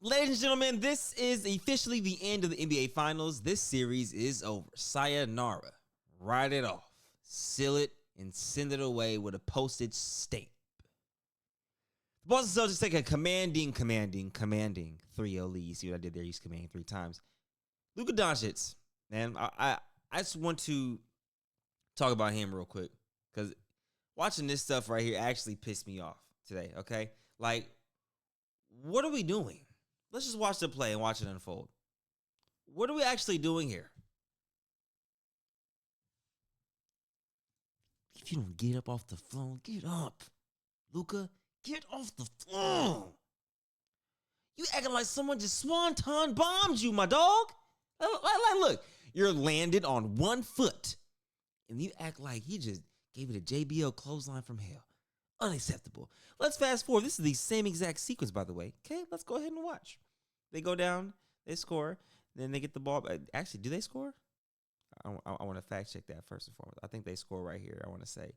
Ladies and gentlemen, this is officially the end of the NBA Finals. This series is over. Sayonara. Write it off. Seal it and send it away with a postage stamp. The Boston Celtics take a commanding 3-0 lead. See what I did there? He's commanding 3 times. Luka Doncic, man, I just want to talk about him real quick because watching this stuff right here actually pissed me off today, okay? Like, what are we doing? Let's just watch the play and watch it unfold. What are we actually doing here? If you don't get up off the floor, get up. Luka, get off the floor. You acting like someone just swanton bombed you, my dog. Like, look, you're landed on 1 foot, and you act like he just gave it a JBL clothesline from hell. Unacceptable. Let's fast forward. This is the same exact sequence, by the way. Okay, let's go ahead and watch. They go down, they score, then they get the ball. Actually, do they score? I want to fact check that first and foremost. I think they score right here. I want to say.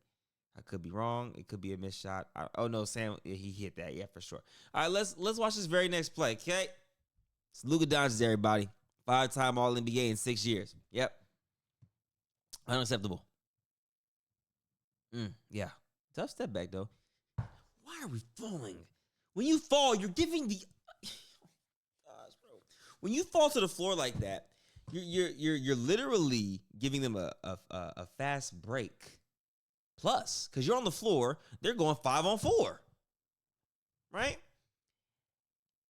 I could be wrong. It could be a missed shot. Oh no, Sam, he hit that. Yeah, for sure. All right, let's watch this very next play. Okay, it's Luka Doncic, everybody. 5-time All NBA in 6 years. Yep, unacceptable. Yeah, tough step back though. Why are we falling? When you fall, you're giving the. Gosh, bro. When you fall to the floor like that, you're literally giving them a fast break. Plus, because you're on the floor, they're going 5-on-4, right?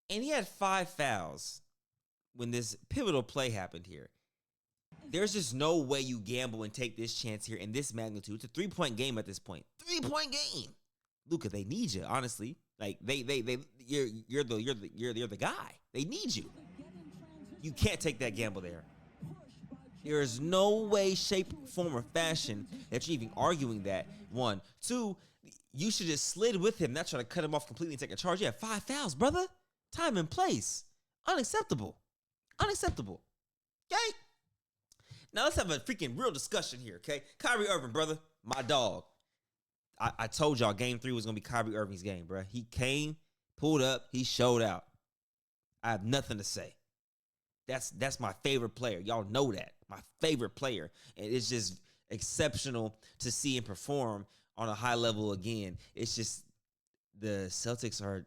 And he had 5 fouls when this pivotal play happened here. There's just no way you gamble and take this chance here in this magnitude. It's a 3-point game at this point. 3-point game. Luka, they need you, honestly. Like you're the guy. They need you. You can't take that gamble there. There is no way, shape, form, or fashion that you're even arguing that. 1. 2, you should just slid with him, not try to cut him off completely and take a charge. You have 5 fouls, brother. Time and place. Unacceptable. Unacceptable. Okay? Now let's have a freaking real discussion here, okay? Kyrie Irving, brother, my dog. I told y'all game 3 was going to be Kyrie Irving's game, bro. He came, pulled up, he showed out. I have nothing to say. That's my favorite player. Y'all know that. My favorite player. And it's just exceptional to see him perform on a high level again. It's just the Celtics are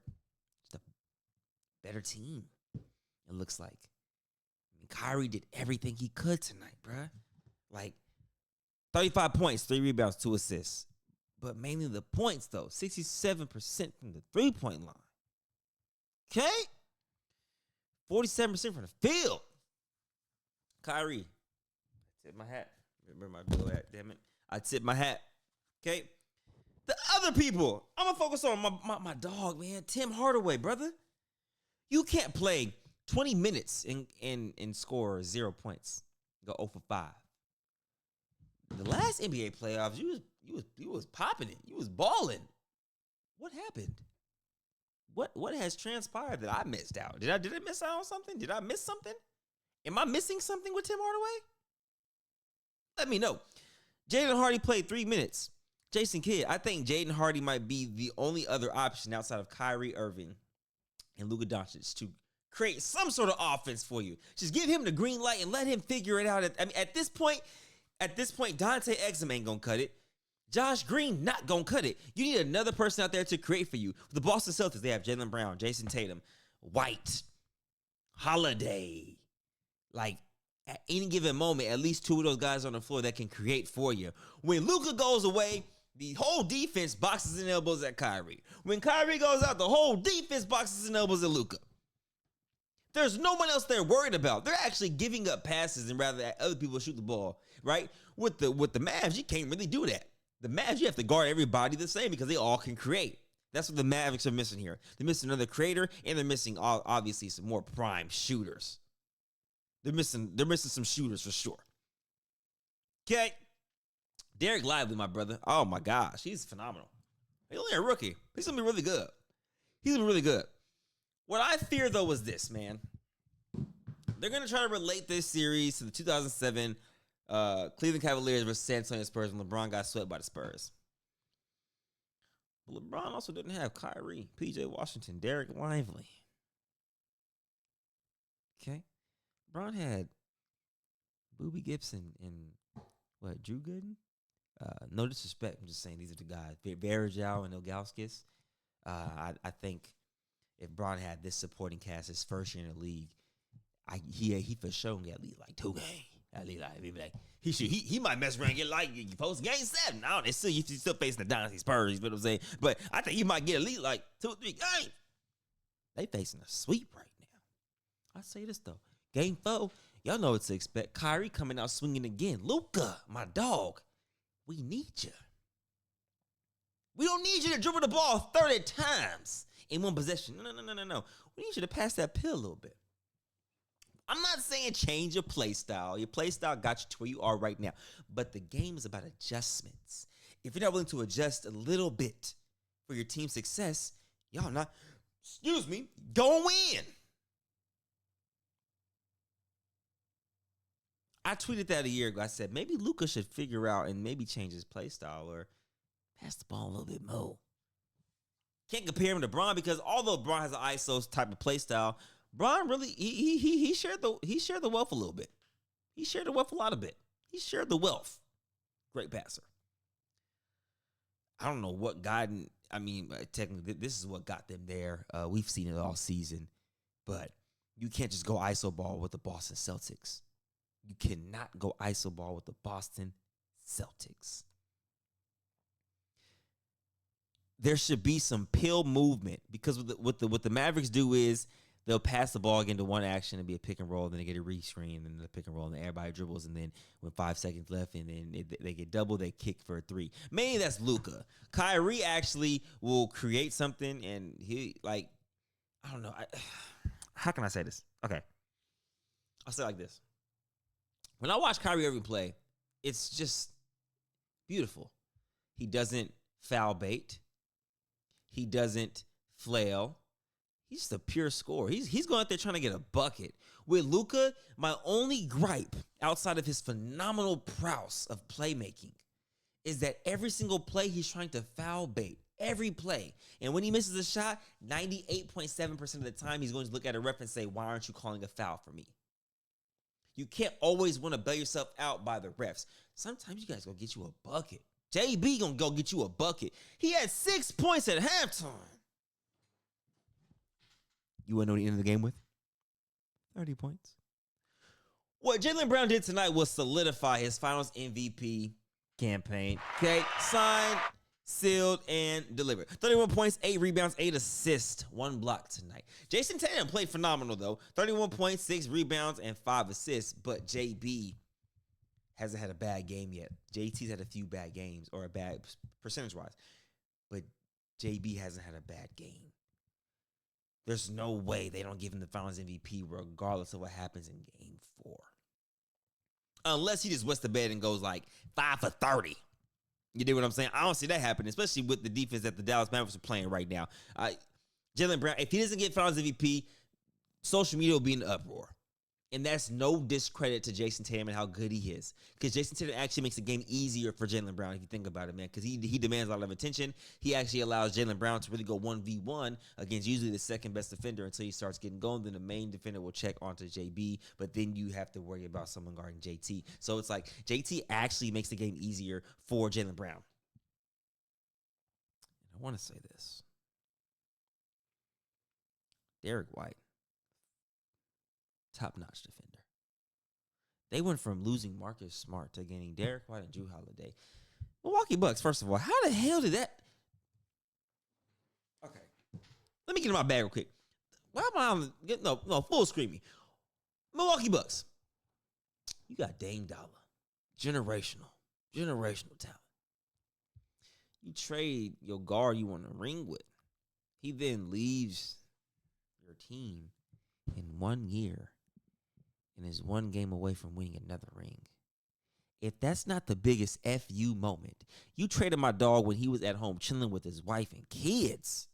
just a better team, it looks like. I mean, Kyrie did everything he could tonight, bruh. Like, 35 points, 3 rebounds, 2 assists. But mainly the points, though. 67% from the 3-point line. Okay? 47% from the field. Kyrie. I tip my hat. Remember my below hat, damn it. I tip my hat. Okay? The other people. I'm going to focus on my dog, man. Tim Hardaway, brother. You can't play 20 minutes and score 0 points. Go 0 for 5. The last NBA playoffs, you was popping it. You was balling. What happened? What has transpired that I missed out? Did I miss out on something? Did I miss something? Am I missing something with Tim Hardaway? Let me know. Jaden Hardy played 3 minutes. Jason Kidd, I think Jaden Hardy might be the only other option outside of Kyrie Irving and Luka Doncic to create some sort of offense for you. Just give him the green light and let him figure it out. At this point, Dante Exum ain't gonna cut it. Josh Green not gonna cut it. You need another person out there to create for you. The Boston Celtics, they have Jaylen Brown, Jason Tatum, White, Holiday. Like, at any given moment, at least 2 of those guys on the floor that can create for you. When Luka goes away, the whole defense boxes and elbows at Kyrie. When Kyrie goes out, the whole defense boxes and elbows at Luka. There's no one else they're worried about. They're actually giving up passes and rather that other people shoot the ball, right? With the Mavs, you can't really do that. The Mavs, you have to guard everybody the same because they all can create. That's what the Mavericks are missing here. They're missing another creator, and they're missing, obviously, some more prime shooters. They're missing some shooters for sure. Okay. Derek Lively, my brother. Oh, my gosh. He's phenomenal. He's only a rookie. He's going to be really good. He's going to be really good. What I fear, though, is this, man. They're going to try to relate this series to the 2007 Cleveland Cavaliers versus San Antonio Spurs when LeBron got swept by the Spurs. But LeBron also didn't have Kyrie, PJ Washington, Derek Lively. Okay. Bron had Booby Gibson and Drew Gooden? No disrespect. I'm just saying these are the guys. Varejao and Ilgauskas. I think if Bron had this supporting cast his first year in the league, he for sure can get at least like 2 games. At least like he might mess around and get like post game 7. I don't know. He's still facing the Dynasty Spurs, you know what I'm saying? But I think he might get at least like 2 or 3 games. They facing a sweep right now. I say this though. Game 4, y'all know what to expect. Kyrie coming out swinging again. Luka, my dog, we need you. We don't need you to dribble the ball 30 times in one possession. No. We need you to pass that pill a little bit. I'm not saying change your play style. Your play style got you to where you are right now. But the game is about adjustments. If you're not willing to adjust a little bit for your team's success, y'all not, go win. I tweeted that a year ago. I said maybe Luka should figure out and maybe change his play style or pass the ball a little bit more. Can't compare him to Bron because although Bron has an ISO type of play style, Bron really he shared the wealth a little bit. He shared the wealth a lot of bit. He shared the wealth. Great passer. I don't know what technically this is what got them there. We've seen it all season, but you can't just go ISO ball with the Boston Celtics. You cannot go ISO ball with the Boston Celtics. There should be some pill movement because what the Mavericks do is they'll pass the ball again to one action and be a pick and roll, then they get a re-screen, and then the pick and roll, and then everybody dribbles, and then with 5 seconds left, and then they get double, they kick for a 3. Mainly that's Luka. Kyrie actually will create something, and he I don't know. How can I say this? Okay, I'll say it like this. When I watch Kyrie Irving play, it's just beautiful. He doesn't foul bait. He doesn't flail. He's just a pure scorer. He's going out there trying to get a bucket. With Luka, my only gripe outside of his phenomenal prowess of playmaking is that every single play he's trying to foul bait. Every play. And when he misses a shot, 98.7% of the time he's going to look at a ref and say, why aren't you calling a foul for me? You can't always want to bail yourself out by the refs. Sometimes you guys go get you a bucket. JB gonna go get you a bucket. He had 6 points at halftime. You want to know what he ended the game with? 30 points. What Jaylen Brown did tonight was solidify his finals MVP campaign. Okay, signed, sealed, and delivered. 31 points, 8 rebounds, 8 assists, 1 block tonight. Jason Tatum played phenomenal, though. 31 points, 6 rebounds, and 5 assists. But JB hasn't had a bad game yet. JT's had a few bad games, or a bad percentage-wise. But JB hasn't had a bad game. There's no way they don't give him the finals MVP regardless of what happens in game 4. Unless he just wets the bed and goes like 5 for 30. You dig what I'm saying? I don't see that happening, especially with the defense that the Dallas Mavericks are playing right now. Jaylen Brown, if he doesn't get finals MVP, social media will be in an uproar. And that's no discredit to Jason Tatum and how good he is. Because Jason Tatum actually makes the game easier for Jaylen Brown, if you think about it, man. Because he demands a lot of attention. He actually allows Jaylen Brown to really go 1v1 against usually the second best defender until he starts getting going. Then the main defender will check onto JB. But then you have to worry about someone guarding JT. So it's like JT actually makes the game easier for Jaylen Brown. And I want to say this. Derek White. Top-notch defender. They went from losing Marcus Smart to gaining Derek White and Drew Holiday. Milwaukee Bucks, first of all, how the hell did that? Okay. Let me get in my bag real quick. Why am I on? No, full screaming. Milwaukee Bucks. You got Dame Dollar. Generational talent. You trade your guard you want to ring with. He then leaves your team in 1 year and is 1 game away from winning another ring. If that's not the biggest FU moment, you traded my dog when he was at home chilling with his wife and kids.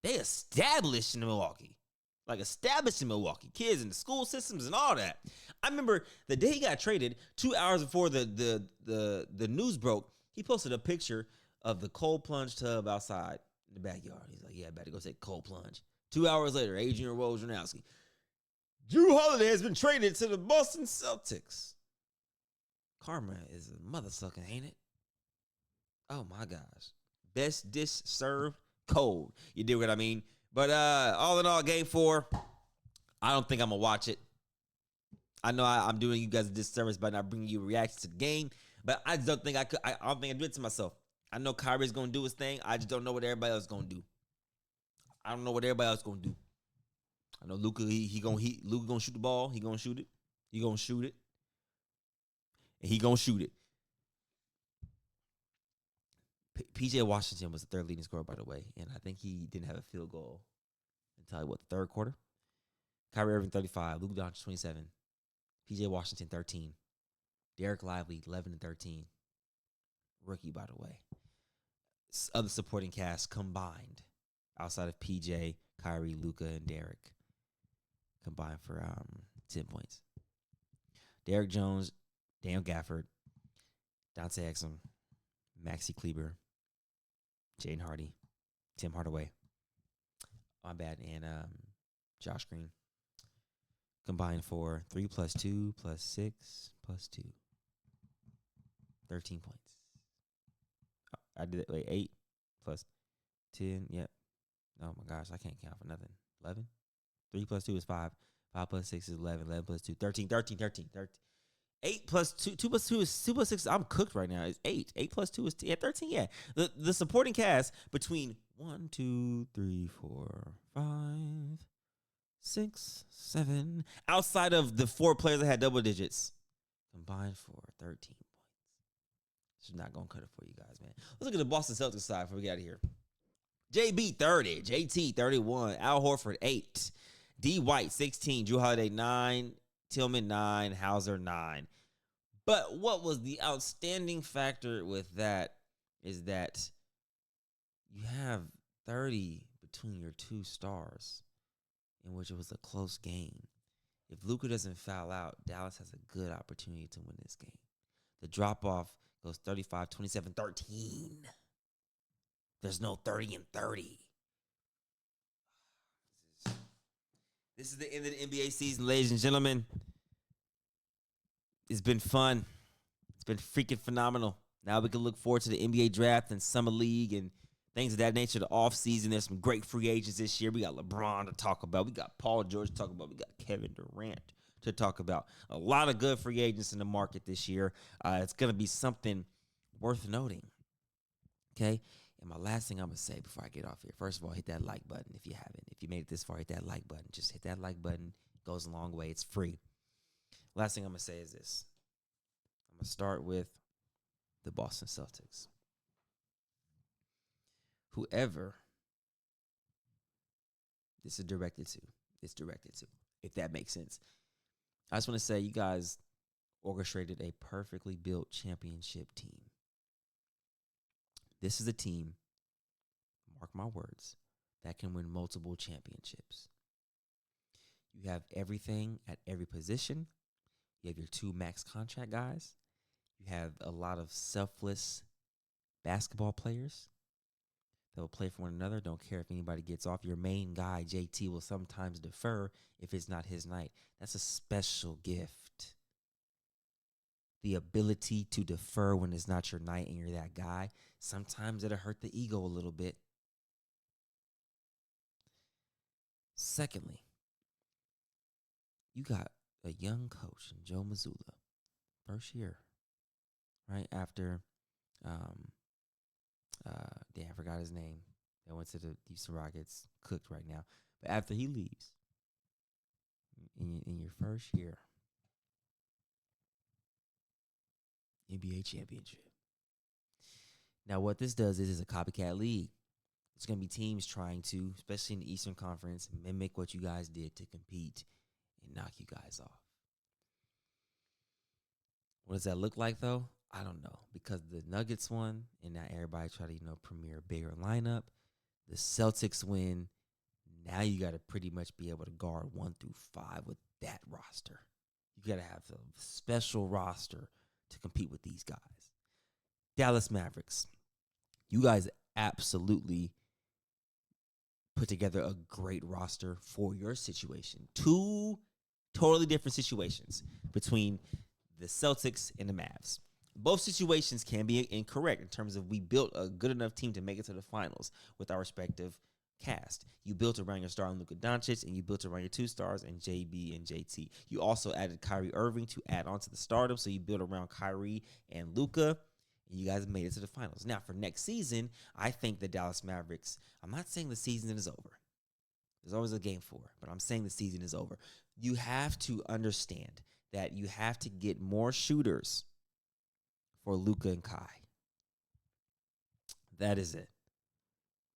They established in Milwaukee. Kids in the school systems and all that. I remember the day he got traded, 2 hours before the news broke, he posted a picture of the cold plunge tub outside in the backyard. He's like, yeah, I better go take a cold plunge. 2 hours later, Adrian Wojnarowski. Drew Holiday has been traded to the Boston Celtics. Karma is a mother sucker, ain't it? Oh my gosh. Best dish served cold. You do what I mean? But all in all, game 4, I don't think I'm going to watch it. I know I'm doing you guys a disservice by not bringing you reactions to the game, but I just don't think I could. I don't think I do it to myself. I know Kyrie's going to do his thing. I just don't know what everybody else is going to do. I don't know what everybody else is going to do. I know Luka, Luka going to shoot the ball. He going to shoot it. He going to shoot it. And he going to shoot it. PJ Washington was the 3rd leading scorer, by the way, and I think he didn't have a field goal until, the 3rd quarter. Kyrie Irving, 35. Luka Doncic, 27. PJ Washington, 13. Derek Lively, 11 and 13. Rookie, by the way. Other supporting cast combined, outside of PJ, Kyrie, Luka, and Derek, combined for 10 points. Derek Jones, Daniel Gafford, Dante Exum, Maxi Kleber, Jaden Hardy, Tim Hardaway, my bad, and Josh Green, combined for 3 plus 2 plus 6 plus 2. 13 points. I did it. Wait, 8 plus 10. Yep. Oh my gosh, I can't count for nothing. 11. 3 plus 2 is 5. 5 plus 6 is 11. 11 plus 2, 13. 8 plus 2. 2 plus 2 is 2 plus 6. I'm cooked right now. It's 8. 8 plus 2 is 13. Yeah. The supporting cast between 1, 2, 3, 4, 5, 6, 7. Outside of the 4 players that had double digits, combined for 13 points. She's not going to cut it for you guys, man. Let's look at the Boston Celtics side before we get out of here. JB, 30. JT, 31. Al Horford, 8. D. White, 16. Drew Holiday, 9. Tillman, 9. Hauser, 9. But what was the outstanding factor with that is that you have 30 between your 2 stars, in which it was a close game. If Luka doesn't foul out, Dallas has a good opportunity to win this game. The drop-off goes 35, 27, 13. There's no 30 and 30. This is the end of the NBA season, ladies and gentlemen. It's been fun. It's been freaking phenomenal. Now we can look forward to the NBA draft and summer league and things of that nature. The offseason, there's some great free agents this year. We got LeBron to talk about. We got Paul George to talk about. We got Kevin Durant to talk about. A lot of good free agents in the market this year. It's going to be something worth noting. Okay? And my last thing I'm going to say before I get off here, first of all, hit that like button if you haven't. If you made it this far, hit that like button. Just hit that like button. It goes a long way. It's free. Last thing I'm going to say is this. I'm going to start with the Boston Celtics. Whoever this is directed to, if that makes sense. I just want to say you guys orchestrated a perfectly built championship team. This is a team, mark my words, that can win multiple championships. You have everything at every position. You have your 2 max contract guys. You have a lot of selfless basketball players that will play for one another. Don't care if anybody gets off. Your main guy, JT, will sometimes defer if it's not his night. That's a special gift. The ability to defer when it's not your night and you're that guy. Sometimes it'll hurt the ego a little bit. Secondly, you got a young coach in Joe Mazzulla. First year, right after, I forgot his name. They went to the Houston Rockets, cooked right now. But after he leaves, in your first year, NBA championship. Now, what this does is a copycat league. It's going to be teams trying to, especially in the Eastern Conference, mimic what you guys did to compete and knock you guys off. What does that look like, though? I don't know. Because the Nuggets won, and now everybody try to, premiere a bigger lineup. The Celtics win. Now you got to pretty much be able to guard 1 through 5 with that roster. You got to have a special roster to compete with these guys. Dallas Mavericks. You guys absolutely put together a great roster for your situation. 2 Totally different situations between the Celtics and the Mavs. Both situations can be incorrect in terms of we built a good enough team to make it to the finals with our respective cast. You built around your star Luka Doncic, and you built around your two stars and JB and JT. You also added Kyrie Irving to add on to the stardom, so you built around Kyrie and Luka, and you guys made it to the finals. Now, for next season, I think the Dallas Mavericks, I'm not saying the season is over. There's always a game 4, but I'm saying the season is over. You have to understand that you have to get more shooters for Luka and Kai. That is it.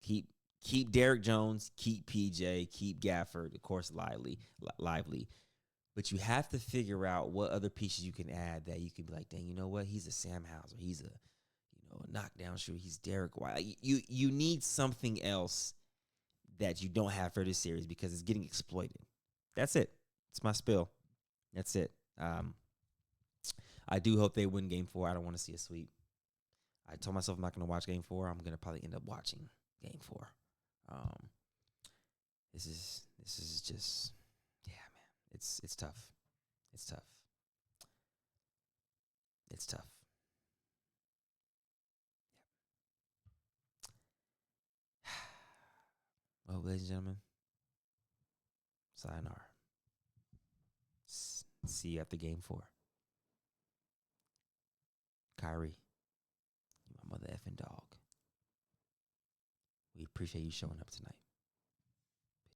Keep Derrick Jones, keep PJ, keep Gafford, of course, Lively. But you have to figure out what other pieces you can add that you can be like, dang, you know what? He's a Sam Hauser. He's a knockdown shooter. He's Derek White. You need something else that you don't have for this series because it's getting exploited. That's it. It's my spill. That's it. I do hope they win Game 4. I don't want to see a sweep. I told myself I'm not going to watch Game 4. I'm going to probably end up watching Game 4. This is just, yeah, man. It's tough. It's tough. It's tough. Well, ladies and gentlemen, sayonara. See you after Game 4. Kyrie, you my mother effing dog. We appreciate you showing up tonight.